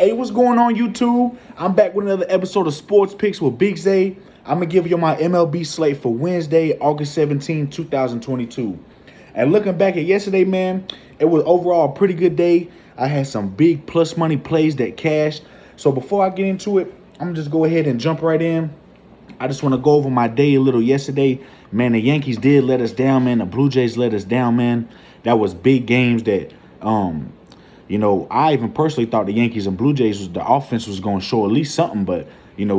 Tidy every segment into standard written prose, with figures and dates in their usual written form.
Hey, what's going on, YouTube? I'm back with another episode of Sports Picks with Big Zay. I'm going to give you my MLB slate for Wednesday, August 17, 2022. And looking back at yesterday, man, it was overall a pretty good day. I had some big plus money plays that cashed. So before I get into it, I'm going to just go ahead and jump right in. I just want to go over my day a little yesterday. Man, the Yankees did let us down, man. The Blue Jays let us down, man. That was big games that, I even personally thought the Yankees and Blue Jays, the offense was going to show at least something, but,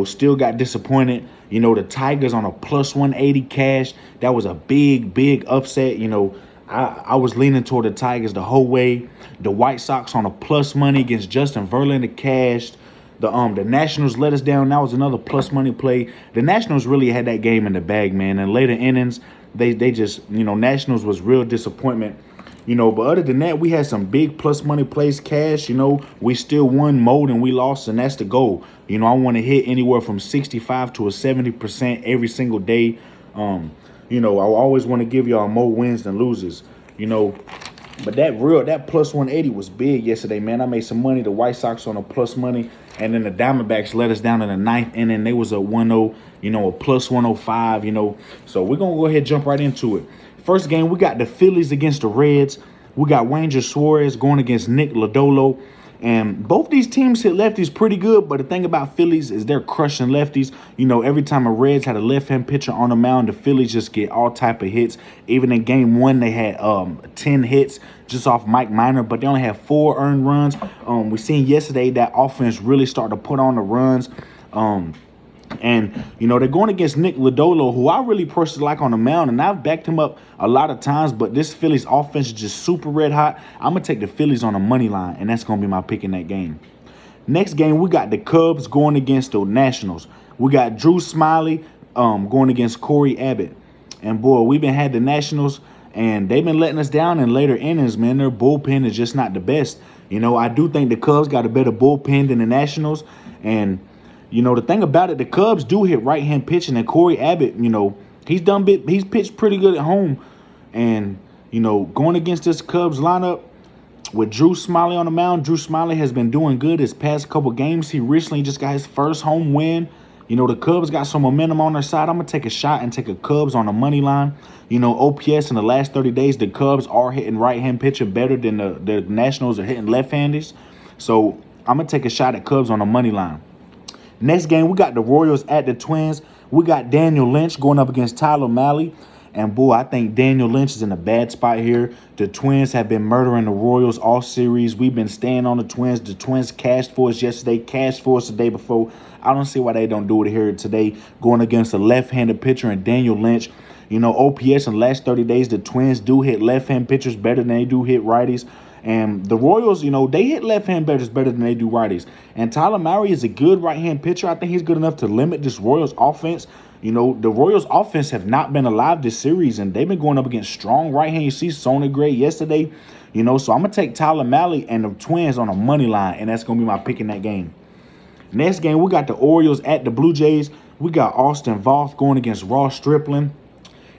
still got disappointed. The Tigers on a plus 180 cash. That was a big upset. I was leaning toward the Tigers the whole way. The White Sox on a plus money against Justin Verlander cashed. The Nationals let us down. That was another plus money play. The Nationals really had that game in the bag, man. In later innings, they just, Nationals was real disappointment. But other than that, we had some big plus money plays cash. We still won more than we lost, and that's the goal. I want to hit anywhere from 65 to a 70% every single day. I always want to give y'all more wins than losers. But that plus 180 was big yesterday, man. I made some money. The White Sox on a plus money, and then the Diamondbacks let us down in the ninth inning. They was a 1-0, a plus 105, So we're going to go ahead and jump right into it. First game, we got the Phillies against the Reds. We got Ranger Suarez going against Nick Lodolo. And both these teams hit lefties pretty good, but the thing about Phillies is they're crushing lefties. Every time a Reds had a left-hand pitcher on the mound, the Phillies just get all type of hits. Even in game one, they had 10 hits just off Mike Minor, but they only had 4 earned runs. We seen yesterday that offense really start to put on the runs. They're going against Nick Lodolo, who I really personally like on the mound, and I've backed him up a lot of times, but this Phillies offense is just super red hot. I'm going to take the Phillies on the money line, and that's going to be my pick in that game. Next game, we got the Cubs going against the Nationals. We got Drew Smiley going against Corey Abbott. And, boy, we've been had the Nationals, and they've been letting us down in later innings, man. Their bullpen is just not the best. I do think the Cubs got a better bullpen than the Nationals, and the thing about it, the Cubs do hit right-hand pitching, and Corey Abbott, he's pitched pretty good at home. And, going against this Cubs lineup with Drew Smiley on the mound, Drew Smiley has been doing good his past couple games. He recently just got his first home win. The Cubs got some momentum on their side. I'm going to take a shot and take a Cubs on the money line. OPS in the last 30 days, the Cubs are hitting right-hand pitcher better than the Nationals are hitting left-handers. So I'm going to take a shot at Cubs on the money line. Next game, we got the Royals at the Twins. We got Daniel Lynch going up against Tyler Mahle. And, boy, I think Daniel Lynch is in a bad spot here. The Twins have been murdering the Royals all series. We've been staying on the Twins. The Twins cashed for us yesterday, cashed for us the day before. I don't see why they don't do it here today, going against a left-handed pitcher and Daniel Lynch. OPS in the last 30 days, the Twins do hit left-hand pitchers better than they do hit righties. And the Royals, they hit left-hand batters better than they do righties. And Tyler Mahle is a good right-hand pitcher. I think he's good enough to limit this Royals offense. The Royals offense have not been alive this series, and they've been going up against strong right-hand. You see Sonny Gray yesterday. So I'm going to take Tyler Mahle and the Twins on a money line, and that's going to be my pick in that game. Next game, we got the Orioles at the Blue Jays. We got Austin Voth going against Ross Stripling.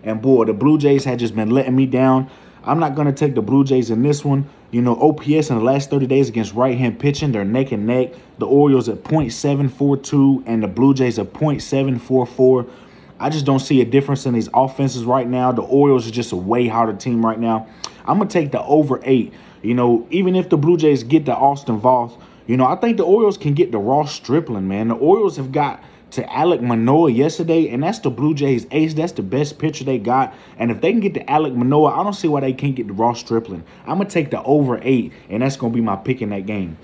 And, boy, the Blue Jays had just been letting me down. I'm not going to take the Blue Jays in this one. OPS in the last 30 days against right-hand pitching, they're neck and neck. The Orioles at .742 and the Blue Jays at .744. I just don't see a difference in these offenses right now. The Orioles are just a way harder team right now. I'm going to take the over 8. Even if the Blue Jays get the Austin Voth, I think the Orioles can get the Ross Stripling, man. The Orioles have got to Alek Manoah yesterday, and that's the Blue Jays ace. That's the best pitcher they got. And if they can get to Alek Manoah, I don't see why they can't get the Ross Stripling. I'm going to take the over 8, and that's going to be my pick in that game.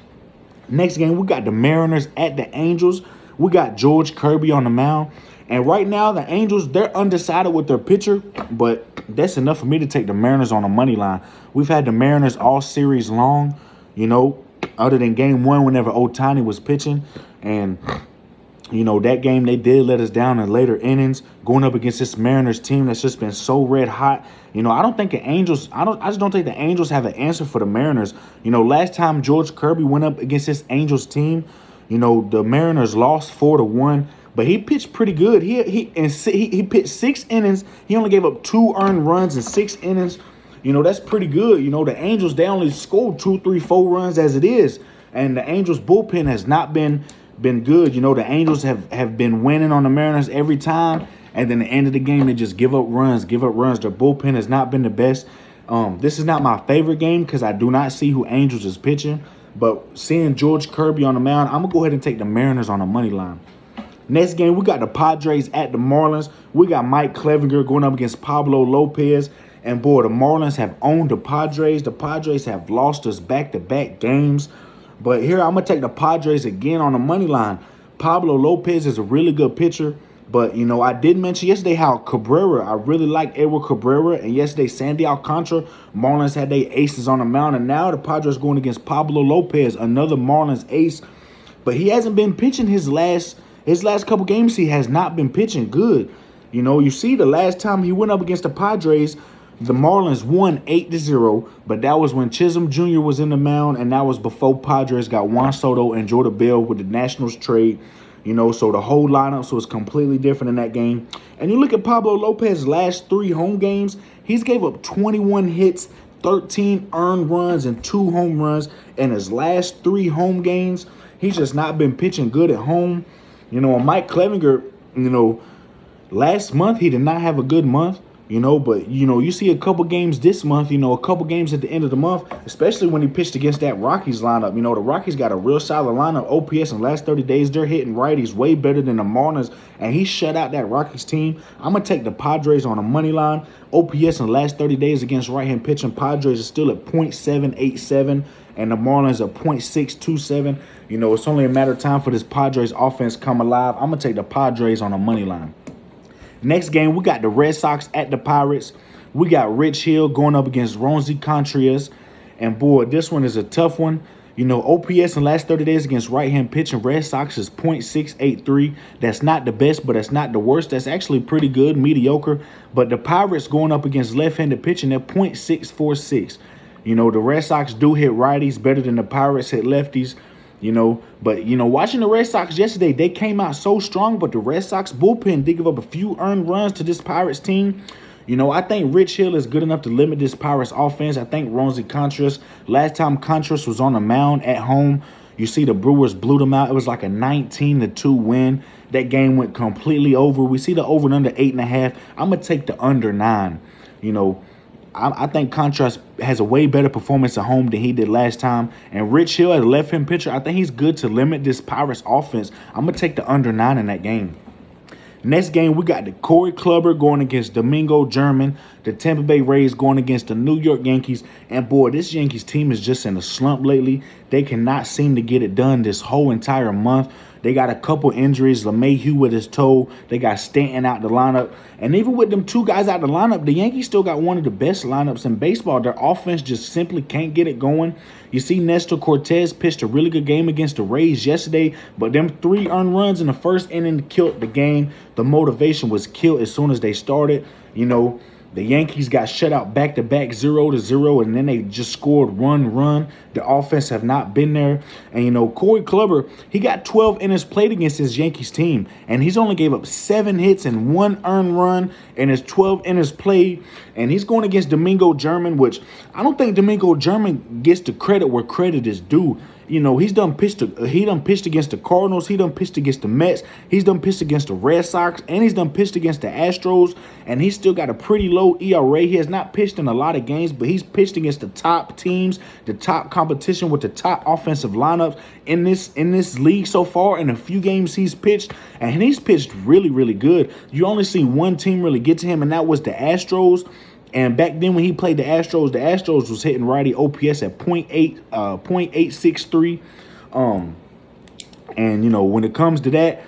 Next game, we got the Mariners at the Angels. We got George Kirby on the mound. And right now, the Angels, they're undecided with their pitcher, but that's enough for me to take the Mariners on the money line. We've had the Mariners all series long, other than game one whenever Ohtani was pitching. And that game they did let us down in later innings, going up against this Mariners team that's just been so red hot. I don't think the Angels. I just don't think the Angels have an answer for the Mariners. Last time George Kirby went up against this Angels team, the Mariners lost 4-1. But he pitched pretty good. He pitched 6 innings. He only gave up 2 earned runs in 6 innings. That's pretty good. The Angels, they only scored 2, 3, 4 runs as it is. And the Angels bullpen has not been good. You know, the Angels have been winning on the Mariners every time, and then the end of the game they just give up runs. Their bullpen has not been the best. This is not my favorite game because I do not see who Angels is pitching. But seeing George Kirby on the mound, I'm gonna go ahead and take the Mariners on the money line. Next game, we got the Padres at the Marlins. We got Mike Clevinger going up against Pablo Lopez. And boy, the Marlins have owned the Padres. The Padres have lost us back-to-back games. But here, I'm going to take the Padres again on the money line. Pablo Lopez is a really good pitcher. But, you know, I did mention yesterday how Cabrera, I really like Edward Cabrera. And yesterday, Sandy Alcantara, Marlins had their aces on the mound. And now the Padres going against Pablo Lopez, another Marlins ace. But he hasn't been pitching his last couple games. He has not been pitching good. You know, you see the last time he went up against the Padres, the Marlins won 8-0, but that was when Chisholm Jr. was in the mound, and that was before Padres got Juan Soto and Jordan Bell with the Nationals trade. You know, so the whole lineup was completely different in that game. And you look at Pablo Lopez's last 3 home games, he's gave up 21 hits, 13 earned runs, and 2 home runs. In his last 3 home games, he's just not been pitching good at home. You know, Mike Clevinger, you know, last month he did not have a good month. You know, but, you know, you see a couple games this month, you know, a couple games at the end of the month, especially when he pitched against that Rockies lineup. You know, the Rockies got a real solid lineup. OPS in the last 30 days, they're hitting righties way better than the Marlins, and he shut out that Rockies team. I'm going to take the Padres on the money line. OPS in the last 30 days against right-hand pitching, Padres are still at .787, and the Marlins are .627. You know, it's only a matter of time for this Padres offense come alive. I'm going to take the Padres on the money line. Next game, we got the Red Sox at the Pirates. We got Rich Hill going up against Ronzi Contreras. And, boy, this one is a tough one. You know, OPS in the last 30 days against right-hand pitching, Red Sox is .683. That's not the best, but that's not the worst. That's actually pretty good, mediocre. But the Pirates going up against left-handed pitching, they're .646. You know, the Red Sox do hit righties better than the Pirates hit lefties. You know, but, you know, watching the Red Sox yesterday, they came out so strong, but the Red Sox bullpen did give up a few earned runs to this Pirates team. You know, I think Rich Hill is good enough to limit this Pirates offense. I think Ronzi Contreras, last time Contreras was on the mound at home, you see the Brewers blew them out. It was like a 19-2 win. That game went completely over. We see the over and under 8.5. I'm going to take the under 9. You know, I think Contreras has a way better performance at home than he did last time. And Rich Hill, as a left-hand pitcher, I think he's good to limit this Pirates offense. I'm going to take the under 9 in that game. Next game, we got the Corey Kluber going against Domingo German. The Tampa Bay Rays going against the New York Yankees. And, boy, this Yankees team is just in a slump lately. They cannot seem to get it done this whole entire month. They got a couple injuries. LeMahieu with his toe. They got Stanton out the lineup. And even with them 2 guys out the lineup, the Yankees still got one of the best lineups in baseball. Their offense just simply can't get it going. You see Nestor Cortez pitched a really good game against the Rays yesterday, but them 3 earned runs in the first inning killed the game. The motivation was killed as soon as they started. You know, the Yankees got shut out back-to-back 0-0, and then they just scored 1 run. The offense have not been there. And, you know, Corey Kluber, he got 12 innings played against his Yankees team, and he's only gave up 7 hits and 1 earned run in his 12 innings played. And he's going against Domingo German, which I don't think Domingo German gets the credit where credit is due. You know, he done pitched against the Cardinals. He done pitched against the Mets. He's done pitched against the Red Sox. And he's done pitched against the Astros. And he's still got a pretty low ERA. He has not pitched in a lot of games, but he's pitched against the top teams, the top competition with the top offensive lineups in this league so far. In a few games he's pitched, and he's pitched really, really good. You only see one team really get to him, and that was the Astros. And back then when he played the Astros was hitting righty OPS at .863. And, you know, when it comes to that,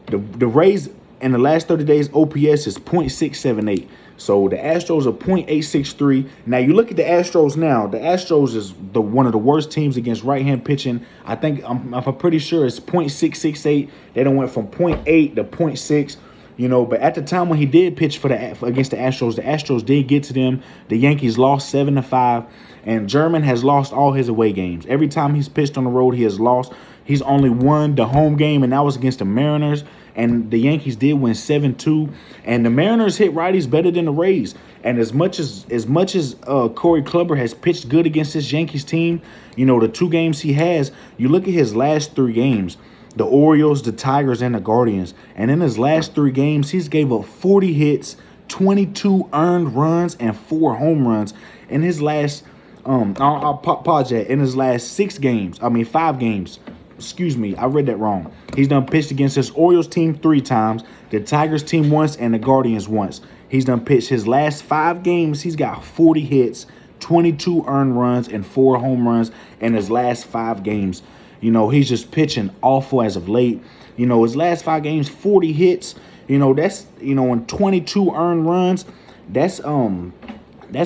the Rays in the last 30 days OPS is .678. So the Astros are .863. Now you look at the Astros now. The Astros is one of the worst teams against right-hand pitching. I think I'm pretty sure it's .668. They done went from .8 to .6. You know, but at the time when he did pitch against the Astros did get to them. The Yankees lost 7-5, and German has lost all his away games. Every time he's pitched on the road, he has lost. He's only won the home game, and that was against the Mariners. and the Yankees did win 7-2. And the Mariners hit righties better than the Rays. And as much as Corey Kluber has pitched good against this Yankees team, the 2 games he has, you look at his last 3 games. The Orioles, the Tigers, and the Guardians. And in his last 3 games, he's gave up 40 hits, 22 earned runs, and 4 home runs. In his last, I'll pause that. In his last 5 games. Excuse me, I read that wrong. He's done pitched against this Orioles team 3 times, the Tigers team once, and the Guardians once. He's done pitched his last 5 games. He's got 40 hits, 22 earned runs, and 4 home runs in his last 5 games. He's just pitching awful as of late. His last 5 games, 40 hits. That's and 22 earned runs. That's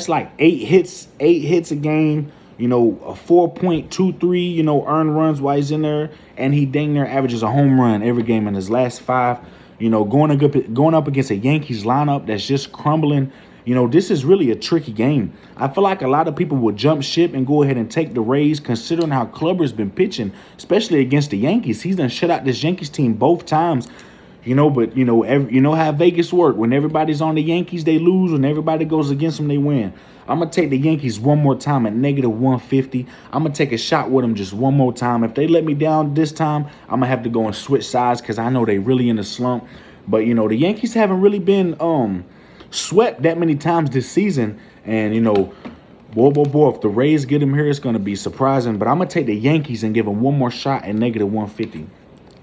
like 8 hits a game. A 4.23 earned runs while he's in there, and he dang near averages a home run every game in his last 5. Going up against a Yankees lineup that's just crumbling. This is really a tricky game. I feel like a lot of people will jump ship and go ahead and take the Rays, considering how Kluber's been pitching, especially against the Yankees. He's done shut out this Yankees team both times. But how Vegas work. When everybody's on the Yankees, they lose. When everybody goes against them, they win. I'm going to take the Yankees one more time at -150. I'm going to take a shot with them just one more time. If they let me down this time, I'm going to have to go and switch sides because I know they really in a slump. But, the Yankees haven't really been swept that many times this season. And, boy, if the Rays get him here, it's going to be surprising. But I'm going to take the Yankees and give them one more shot at -150.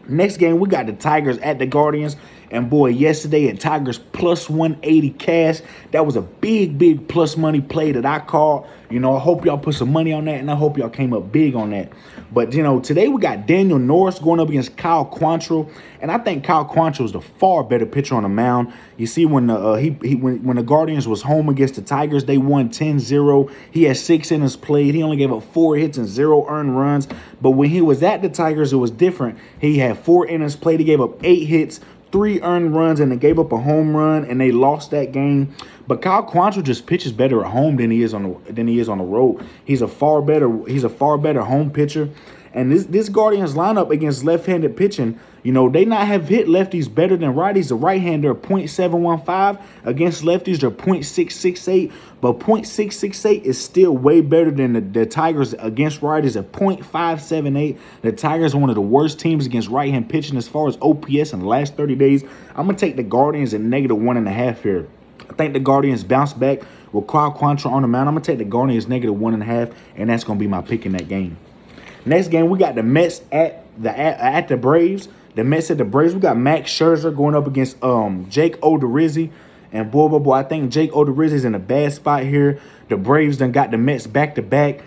Next game, we got the Tigers at the Guardians. And, boy, yesterday at Tigers plus 180 cash, that was a big plus money play that I called. I hope y'all put some money on that, and I hope y'all came up big on that. But, today we got Daniel Norris going up against Kyle Quantrill. And I think Kyle Quantrill is the far better pitcher on the mound. You see, when the Guardians was home against the Tigers, they won 10-0. He had 6 innings played. He only gave up 4 hits and 0 earned runs. But when he was at the Tigers, it was different. He had 4 innings played. He gave up 8 hits, 3 earned runs, and they gave up a home run, and they lost that game. But Kyle Quantrill just pitches better at home than he is on the road. He's a far better home pitcher. And this Guardians lineup against left-handed pitching, they not have hit lefties better than righties. The right-hander are .715 against lefties. They're .668, but .668 is still way better than the Tigers against righties at .578. The Tigers are one of the worst teams against right-hand pitching as far as OPS in the last 30 days. I'm gonna take the Guardians at -1.5 here. I think the Guardians bounce back with Kyle Quantrill on the mound. I'm gonna take the Guardians -1.5, and that's gonna be my pick in that game. Next game, we got the Mets at the Braves. The Mets at the Braves. We got Max Scherzer going up against Jake Odorizzi. And boy, I think Jake Odorizzi's in a bad spot here. The Braves done got the Mets back-to-back.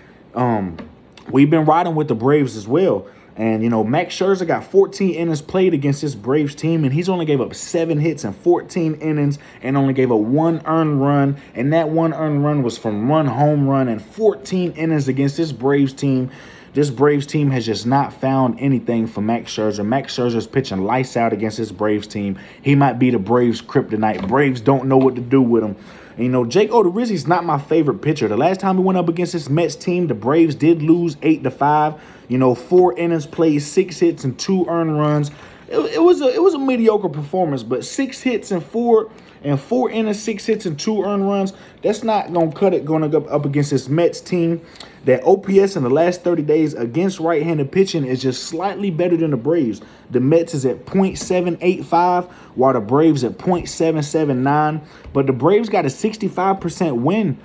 We've been riding with the Braves as well. And, Max Scherzer got 14 innings played against this Braves team, and he's only gave up 7 hits in 14 innings and only gave up 1 earned run. And that 1 earned run was from one home run and 14 innings against this Braves team. This Braves team has just not found anything for Max Scherzer. Max Scherzer's pitching lights out against this Braves team. He might be the Braves' kryptonite. Braves don't know what to do with him. And, Jake Odorizzi's not my favorite pitcher. The last time he went up against this Mets team, the Braves did lose 8-5. 4 innings played, 6 hits, and 2 earned runs. It was a mediocre performance, but 6 hits and 4 innings, 6 hits, and 2 earned runs. That's not gonna cut it going up against this Mets team. That OPS in the last 30 days against right-handed pitching is just slightly better than the Braves. The Mets is at .785, while the Braves at .779. But the Braves got a 65% win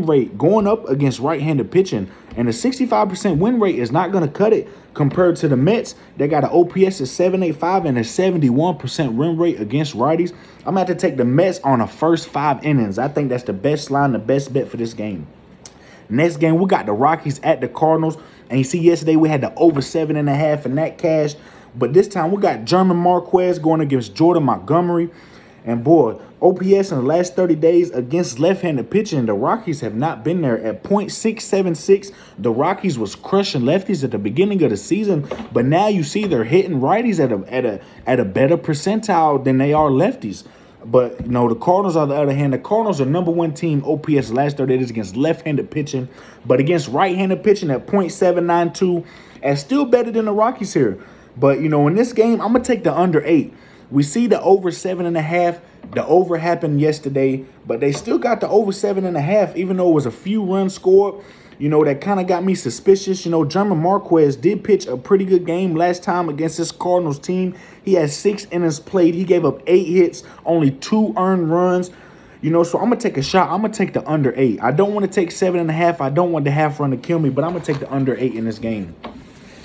rate going up against right-handed pitching. And a 65% win rate is not going to cut it compared to the Mets. They got an OPS at .785 and a 71% win rate against righties. I'm going to have to take the Mets on the first 5 innings. I think that's the best line, the best bet for this game. Next game, we got the Rockies at the Cardinals. And you see, yesterday we had the over 7.5 and that cashed. But this time we got German Marquez going against Jordan Montgomery. And boy, OPS in the last 30 days against left-handed pitching, the Rockies have not been there. At .676, the Rockies was crushing lefties at the beginning of the season. But now you see they're hitting righties at a better percentile than they are lefties. But, the Cardinals, on the other hand, the Cardinals are #1 team OPS last 30 days against left-handed pitching. But against right-handed pitching at .792, and still better than the Rockies here. But, in this game, I'm going to take the under 8. We see the over 7.5. The over happened yesterday, but they still got the over 7.5, even though it was a few runs scored. That kind of got me suspicious. German Marquez did pitch a pretty good game last time against this Cardinals team. He had 6 innings played. He gave up 8 hits, only 2 earned runs. So I'm going to take a shot. I'm going to take the under 8. I don't want to take 7.5. I don't want the half run to kill me, but I'm going to take the under 8 in this game.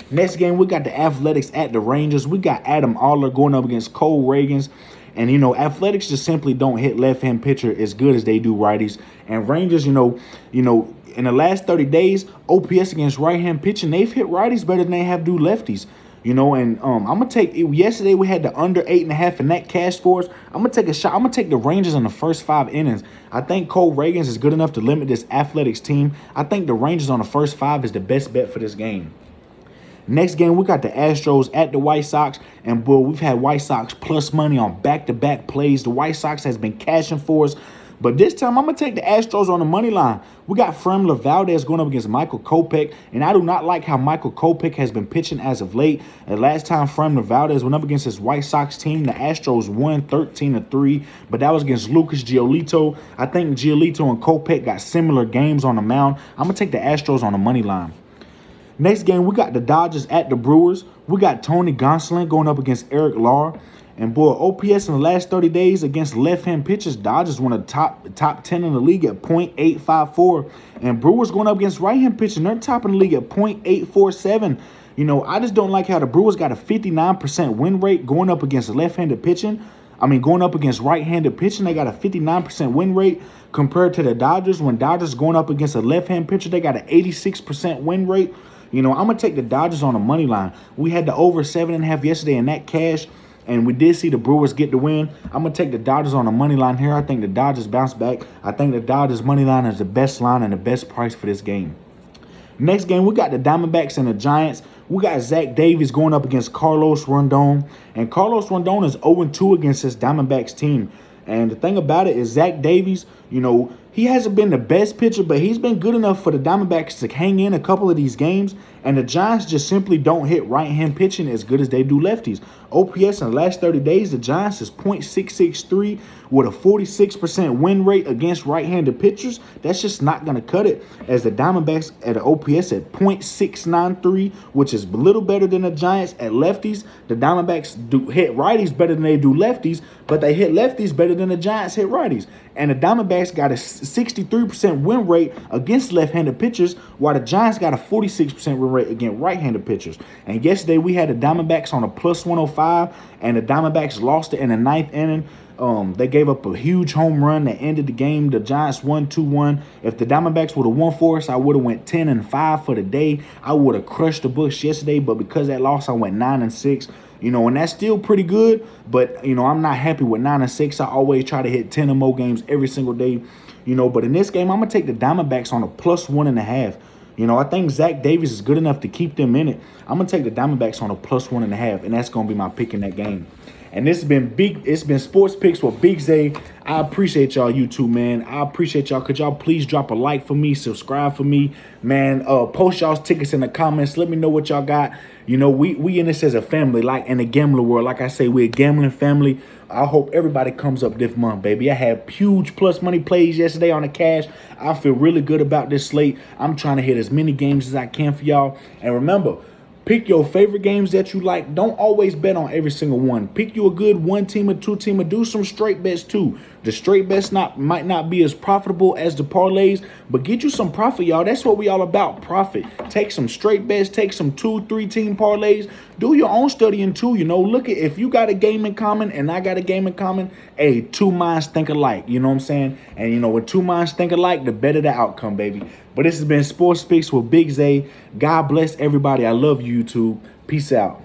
Next game, we got the Athletics at the Rangers. We got Adam Aller going up against Cole Reagans. And, Athletics just simply don't hit left-hand pitcher as good as they do righties. And Rangers, in the last 30 days, OPS against right-hand pitching, they've hit righties better than they have do lefties. And I'm going to take, yesterday we had the under 8.5 and that cash for us. I'm going to take a shot. I'm going to take the Rangers in the first 5 innings. I think Cole Reagans is good enough to limit this Athletics team. I think the Rangers on the first 5 is the best bet for this game. Next game, we got the Astros at the White Sox. And, boy, we've had White Sox plus money on back-to-back plays. The White Sox has been cashing for us. But this time, I'm going to take the Astros on the money line. We got Fremler Valdez going up against Michael Kopech. And I do not like how Michael Kopech has been pitching as of late. And last time Fremler Valdez went up against his White Sox team, the Astros won 13-3. But that was against Lucas Giolito. I think Giolito and Kopech got similar games on the mound. I'm going to take the Astros on the money line. Next game, we got the Dodgers at the Brewers. We got Tony Gonsolin going up against Eric Lauer. And, boy, OPS in the last 30 days against left-hand pitchers, Dodgers won a top 10 in the league at .854. And Brewers going up against right-hand pitchers, they're top in the league at .847. I just don't like how the Brewers got a 59% win rate going up against left-handed pitching. Going up against right-handed pitching, they got a 59% win rate compared to the Dodgers. When Dodgers going up against a left-hand pitcher, they got an 86% win rate. I'm going to take the Dodgers on the money line. We had the over 7.5 yesterday in that cash, and we did see the Brewers get the win. I'm going to take the Dodgers on the money line here. I think the Dodgers bounce back. I think the Dodgers money line is the best line and the best price for this game. Next game, we got the Diamondbacks and the Giants. We got Zach Davies going up against Carlos Rondon. And Carlos Rondon is 0-2 against this Diamondbacks team. And the thing about it is Zach Davies, he hasn't been the best pitcher, but he's been good enough for the Diamondbacks to hang in a couple of these games. And the Giants just simply don't hit right-hand pitching as good as they do lefties. OPS in the last 30 days, the Giants is .663 with a 46% win rate against right-handed pitchers. That's just not going to cut it, as the Diamondbacks at an OPS at .693, which is a little better than the Giants at lefties. The Diamondbacks do hit righties better than they do lefties, but they hit lefties better than the Giants hit righties. And the Diamondbacks got a 63% win rate against left-handed pitchers, while the Giants got a 46% win rate against right-handed pitchers. And yesterday we had the Diamondbacks on a plus 105, and the Diamondbacks lost it in the 9th inning. They gave up a huge home run that ended the game. The Giants won 2-1. If the Diamondbacks would have won for us, I would have went 10-5 for the day. I would have crushed the books yesterday, but because of that loss, I went 9-6. And that's still pretty good, but, I'm not happy with 9-6. I always try to hit 10 or more games every single day, but in this game, I'm going to take the Diamondbacks on a plus 1.5. I think Zach Davies is good enough to keep them in it. I'm going to take the Diamondbacks on a plus 1.5, and that's going to be my pick in that game. And this has been big. It's been Sports Picks with Big Zay. I appreciate y'all, YouTube, man. I appreciate y'all. Could y'all please drop a like for me, subscribe for me, man. Post y'all's tickets in the comments. Let me know what y'all got. We in this as a family, like in the gambling world. Like I say, we're a gambling family. I hope everybody comes up this month, baby. I had huge plus money plays yesterday on the cash. I feel really good about this slate. I'm trying to hit as many games as I can for y'all. And remember, pick your favorite games that you like. Don't always bet on every single one. Pick you a good 1-teamer, 2-teamer. Do some straight bets too. The straight bets might not be as profitable as the parlays, but get you some profit, y'all. That's what we all about, profit. Take some straight bets, take some 2-3-team parlays. Do your own studying too, Look at, if you got a game in common and I got a game in common, hey, 2 minds think alike, you know what I'm saying? And, when 2 minds think alike, the better the outcome, baby. But this has been Sports Picks with Big Zay. God bless everybody. I love you, YouTube. Peace out.